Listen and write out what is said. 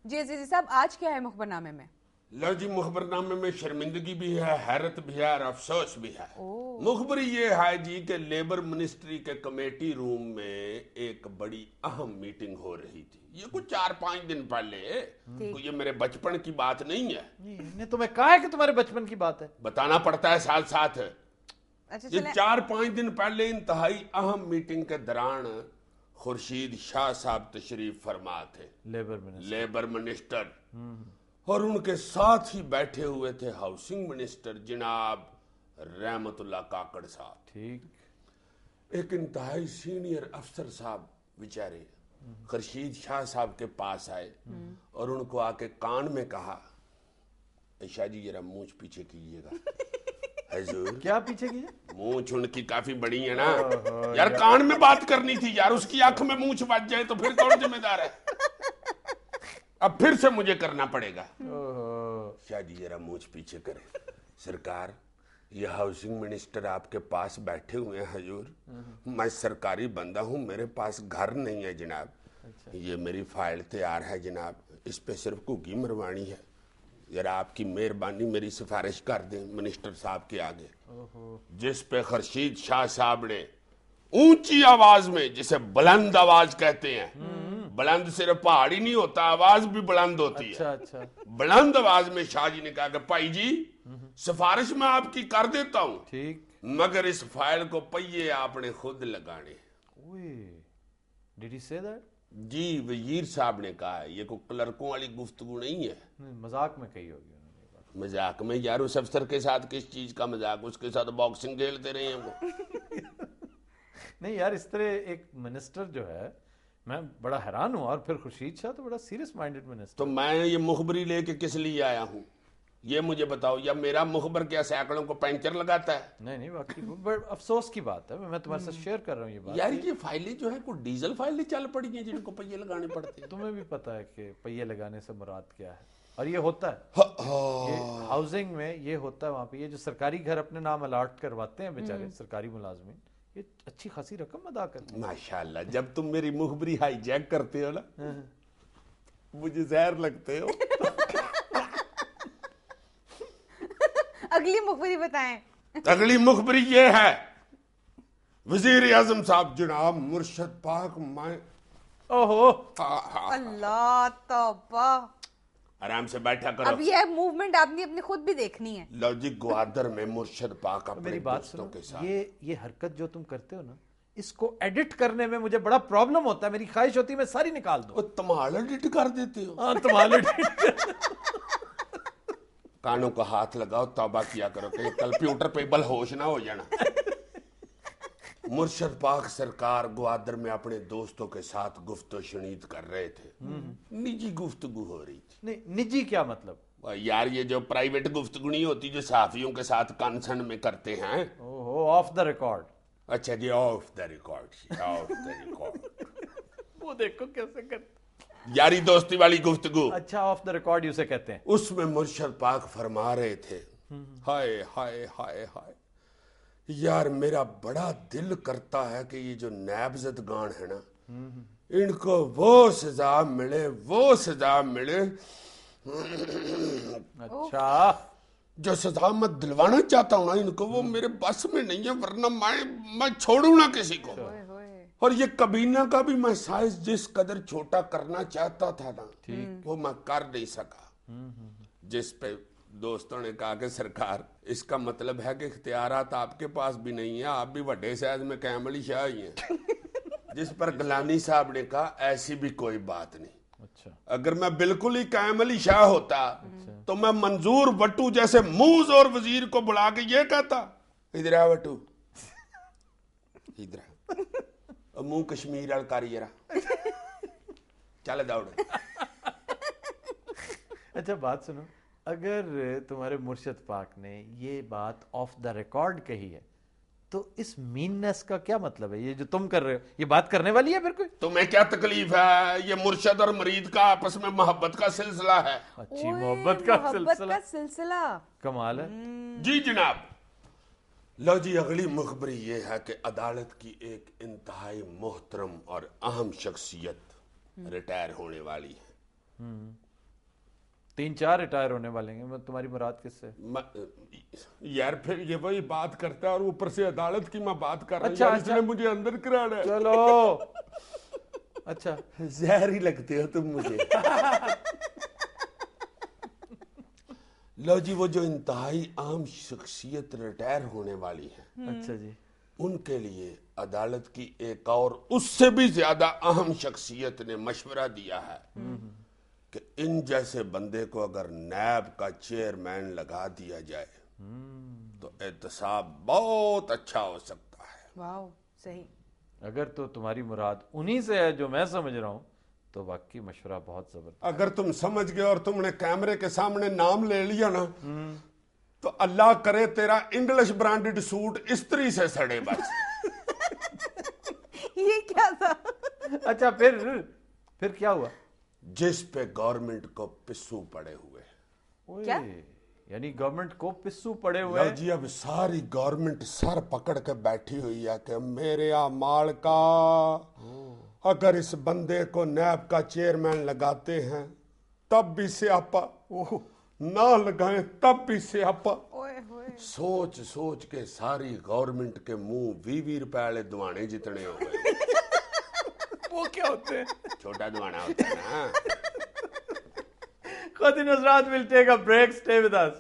जी अजीजी साहब, आज क्या है मुखबरनामे में? लो जी, मुखबरनामे में शर्मिंदगी भी है, हैरत भी है और अफसोस भी है। मुखबरी ये है जी कि लेबर मिनिस्ट्री के कमेटी रूम में एक बड़ी अहम मीटिंग हो रही थी। ये कुछ 4-5 दिन पहले। तो ये मेरे बचपन की बात नहीं है। ने तुम्हें कहा है कि तुम्हारे बचपन की बात है? बताना पड़ता है साथ साथ। अच्छा ये चले। 4-5 दिन पहले इंतहाई अहम मीटिंग के दौरान खुर्शीद शाह साहब तशरीफ फरमा थे, लेबर मिनिस्टर, और उनके साथ ही बैठे हुए थे हाउसिंग मिनिस्टर जनाब रहमतुल्लाह काकड़ साहब। ठीक। एक इंतहाई सीनियर अफसर साहब बेचारे खुर्शीद शाह साहब के पास आए और उनको आके कान में कहा, शाह जी जरा मूंछ पीछे कीजिएगा। हुजूर क्या पीछे कीजिए? मूंछ उनकी काफी बड़ी है ना यार, कान में बात करनी थी यार, उसकी आंख में मूंछ बच जाए तो फिर कौन जिम्मेदार है? अब फिर से मुझे करना पड़ेगा। शाह जी जरा मूंछ पीछे करें। सरकार, ये हाउसिंग मिनिस्टर आपके पास बैठे हुए हैं हुजूर। मैं सरकारी बंदा हूँ, मेरे पास घर नहीं है जनाब। ये मेरी फाइल तैयार है जनाब, इस पे सिर्फ घुग्गी मरवानी है। जरा आपकी मेहरबानी मेरी सिफारिश कर दें मिनिस्टर साहब के आगे। जिस पे खुर्शीद शाह साहब ने ऊंची आवाज में, जिसे बुलंद आवाज कहते हैं, बुलंद सिर्फ पहाड़ ही नहीं होता, आवाज भी बुलंद होती है। अच्छा। बुलंद आवाज में शाह जी ने कहा कि भाई जी, सिफारिश मैं आपकी कर देता हूं, ठीक। मगर इस फाइल को पहिए आपने खुद लगाने। Did he say that? जी वजीर साहब ने कहा है। ये कोई क्लर्कों वाली गुफ्तगू नहीं है। मजाक में कही होगी उन्होंने। मजाक में यार, उस अफसर के साथ किस चीज का मजाक? उसके साथ बॉक्सिंग खेलते रहे हैं वो। नहीं यार, इस तरह एक मिनिस्टर जो है, मैं बड़ा हैरान हूँ। और फिर खुर्शीद शाह तो बड़ा सीरियस माइंडेड मिनिस्टर। तो मैं ये मुखबरी लेके किस लिए आया हूँ ये मुझे बताओ, या मेरा मुखबर क्या सैकड़ों को पंचर लगाता है? नहीं वाकई बड़ा अफसोस की बात है। मैं तुम्हारे साथ शेयर कर रहा हूँ ये बात। यार ये फाइलें जो है कोई डीजल फाइलें चल पड़ी हैं जिनको पहिए लगाने पड़ते हैं। तुम्हें भी पता है कि पहिए लगाने से मुराद क्या है, और ये होता है ये हाउसिंग में, ये होता है वहाँ पे। ये जो सरकारी घर अपने नाम अलॉट करवाते हैं बेचारे सरकारी मुलाजमीन, ये अच्छी खासी रकम अदा करते हैं। माशाल्लाह, जब तुम मेरी मुखबरी हाईजैक करते हो ना, मुझे जहर लगते हो। अगली मुखबरी बताएं। अगली मुखबरी ये है, वजीर आजम साहब जनाब मुर्शद पाक मैं। ओहो, अल्लाह तौबा। आराम से बैठा करो। अब ये मूवमेंट आपने अपनी खुद भी देखनी है। लॉजिक ग्वादर में मुर्शद पाक अपने मेरी बात दोस्तों सुनो, के साथ। ये हरकत जो तुम करते हो ना, इसको एडिट करने में मुझे बड़ा प्रॉब्लम होता है। मेरी ख्वाहिश होती है मैं सारी निकाल दूं। तुम्हारा एडिट कर देते हो? हाँ, तुम्हारे कानों का हाथ लगाओ, तौबा किया करो कि कंप्यूटर पे बलहोश ना हो जाना। मुर्शद पाक सरकार ग्वादर में अपने दोस्तों के साथ गुफ्तो शनीद कर रहे थे। निजी गुफ्तगू हो रही थी। नहीं, निजी क्या मतलब? यार ये जो प्राइवेट गुफ्तगू नहीं होती जो सहाफियों के साथ कंसर्न में करते हैं। ओहो, ऑफ द रिकॉर्ड। अच्छा जी, off the record, off the record. वो देखो कैसे करते, यारी दोस्ती वाली गुफ्तगू। अच्छा, ऑफ द रिकॉर्ड उसे कहते हैं। उसमें मुर्शद पाक फरमा रहे थे, हाय हाय हाय हाय यार, मेरा बड़ा दिल करता है कि ये जो नामजदगान है ना, इनको वो सजा मिले, वो सजा मिले। अच्छा, जो सजा मैं दिलवाना चाहता हूं ना इनको, वो मेरे बस में नहीं है, वरना मैं छोड़ू ना किसी को। और ये कबीना का भी मैं साइज जिस कदर छोटा करना चाहता था ना, वो मैं कर नहीं सका। जिस पे दोस्तों ने कहा कि सरकार, इसका मतलब है कि इख्तियारात आपके पास भी नहीं है, आप भी बड़े साइज में कैमली शाह ही हैं। जिस पर गलानी साहब ने कहा, ऐसी भी कोई बात नहीं। अच्छा, अगर मैं बिल्कुल ही कैमली शाह होता तो मैं मंजूर वट्टू जैसे मूज और वजीर को बुला के ये कहता, इधर आ वट्टू, इधर आ, मुंह कश्मीर वाल कारी जरा, चल दौड़। अच्छा बात सुनो, अगर तुम्हारे मुर्शद पाक ने ये बात ऑफ द रिकॉर्ड कही है, तो इस मीननेस का क्या मतलब है? ये जो तुम कर रहे हो, ये बात करने वाली है फिर कोई? तुम्हें क्या तकलीफ है? ये मुर्शद और मरीद का आपस में मोहब्बत का सिलसिला है। अच्छी मोहब्बत का सिलसिला। कमाल है। जी जनाब। लो जी, अगली मुखबरी ये है कि अदालत की एक इंतहाई मोहतरम और अहम शख्सियत रिटायर होने वाली है। 3-4 रिटायर होने वाले हैं। मैं तुम्हारी मुराद किससे? यार फिर ये वही बात करता है और ऊपर से अदालत की मैं बात कर रहा हूँ। अच्छा, यार अच्छा। इसने मुझे अंदर कराना है। चलो अच्छा, जहर ही लगते हो तुम मुझे। लो जी, वो जो इंतहाई आम शख्सियत रिटायर होने वाली है, अच्छा जी, उनके लिए अदालत की एक और उससे भी ज्यादा अहम शख्सियत ने मशवरा दिया है कि इन जैसे बंदे को अगर नैब का चेयरमैन लगा दिया जाए तो एहतसाब बहुत अच्छा हो सकता है। वाह, सही। अगर तो तुम्हारी मुराद उन्हीं से है जो मैं समझ रहा हूँ, तो वाकई मशवरा बहुत जबरदस्त। अगर तुम समझ गए और तुमने कैमरे के सामने नाम ले लिया ना, तो अल्लाह करे तेरा इंग्लिश ब्रांडेड सूट इस्त्री से सड़े बस। ये क्या था? अच्छा, फिर क्या हुआ? जिस पे गवर्नमेंट को पिस्सू पड़े हुए। ओए, क्या? यानी गवर्नमेंट को पिस्सू पड़े हुए लो हैं? जी, अब सारी गवर्नमेंट सर पकड़ के बैठी हुई है कि मेरे अमाल का अगर इस बंदे को नैब का चेयरमैन लगाते हैं तब भी स्यापा, ना लगाएं तब भी स्यापा। ओए होए। सोच सोच के सारी गवर्नमेंट के मुंह 20-20 रुपए वाले दुआने जितने हो गए। वो क्या होते हैं? छोटा दुआना होता है ना। Khadi Nusrat will take a break. Stay with us.